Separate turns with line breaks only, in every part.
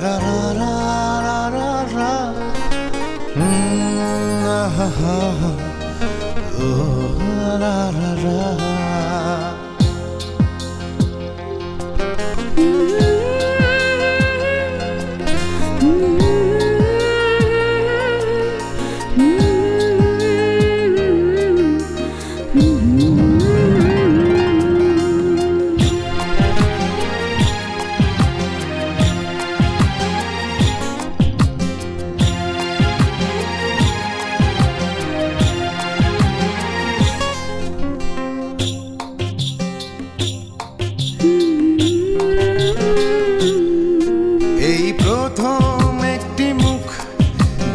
ra ra ra ra ra ra. Ah ah ah. Oh ra ra ra.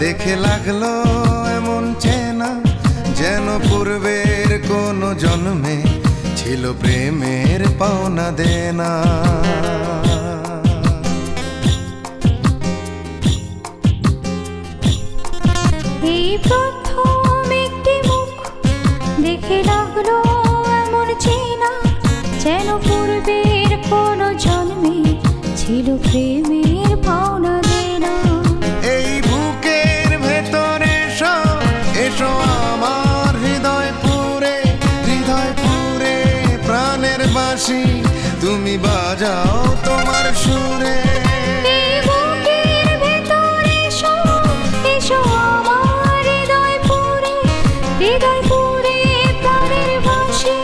দেখে লাগলো এমন চেনা যেন পূর্বের কোন জন্মে ছিল প্রেমের পাওনা দেনা।
এই প্রথম একটি মুখ দেখে লাগলো এমন চেনা যেন পূর্বের কোন জন্মে ছিল প্রেমের পাওনা দেনা।
এই বুকের ভেতরে এসো আমার হৃদয় পুরে প্রাণের বাঁশি তুমি বাজাও তোমার সুরে।
এই বুকের ভেতরে এসো আমার হৃদয় পুরে প্রাণের বাঁশি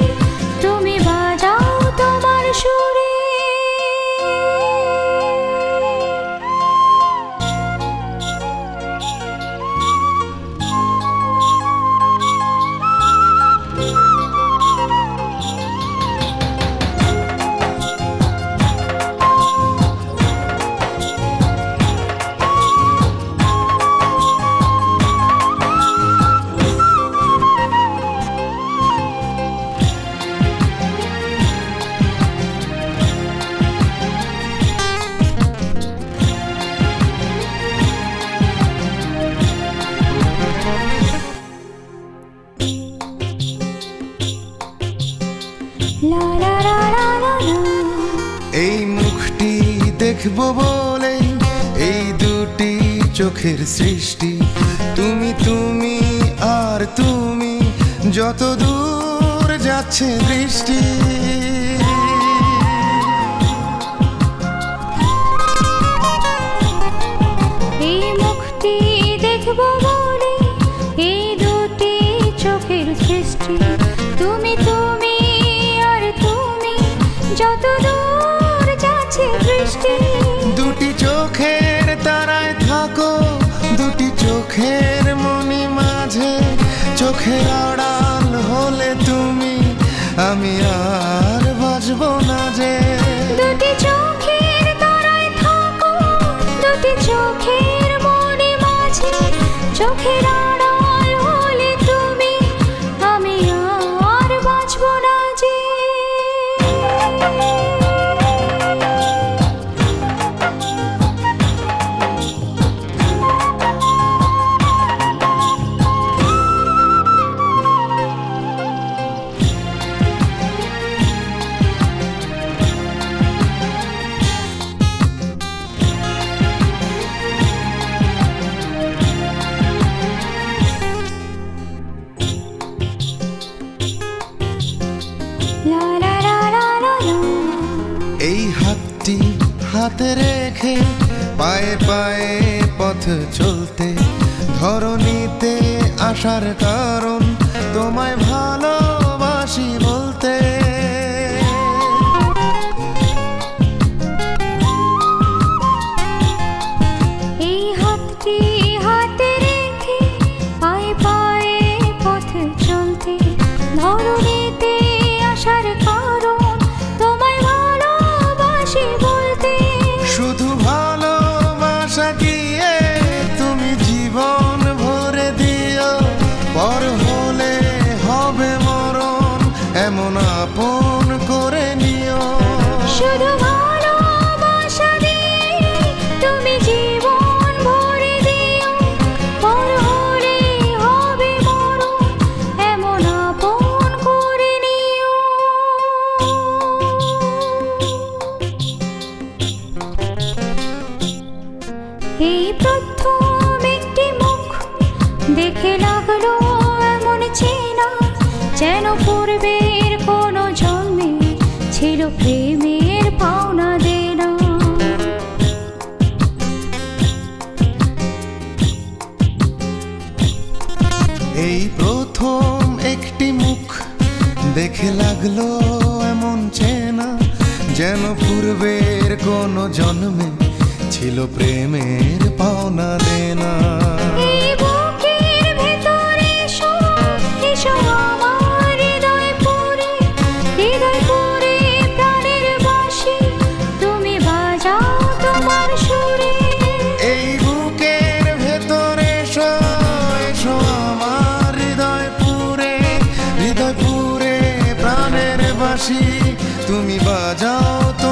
তুমি বাজাও তোমার সুরে।
এই মুখটি দেখবো বলে এই দুটি চোখের সৃষ্টি তুমি আর তুমি যত দূর যাচ্ছে দৃষ্টি।
এই মুখটি দেখবো বলে এই দুটি চোখের সৃষ্টি তুমি আর তুমি যত দূর যাচ্ছে দৃষ্টি।
দুটি চোখের তারায় থাকো দুটি চোখের মনি মাঝে চোখের আড়াল হলে তুমি আমি আর বাঁচবো না যে।
দুটি চোখের তারায় থাকো দুটি চোখের মনি মাঝে চোখের আড়াল হলে তুমি আমি আর বাঁচবো না যে।
এই হাতটি হাতে রেখে পায়ে পায়ে পথ চলতে ধরণীতে আসার কারণ তোমায় ভালোবাসি বলতে।
এই হাতটি হাতে রেখে পায়ে পায়ে পথ চলতে ধরণীতে আসার কারণ তোমায় ভালোবাসি বলতে।
শুধু ভালোবাসা দিয়ে তুমি জীবন ভরে দিও পর হলে হবে মরণ এমন
এই প্রথম একটি মুখ দেখে লাগলো এমন চেনা, যেন পূর্বের কোনো জন্মে ছিল প্রেমের পাওনা দেনা।
এই প্রথম একটি মুখ দেখে লাগলো এমন চেনা, যেন পূর্বের কোনো জন্মে ছিল প্রেমের পাওনা দেনা।
এই বুকের ভেতরে এসো, এসো আমার হৃদয় পুরে, হৃদয় পুরে প্রাণের বাঁশি তুমি বাজাও তোমার সুরে।
এই বুকের ভেতরে এসো, এসো আমার হৃদয় পুরে প্রাণের বাঁশি তুমি বাজাও তো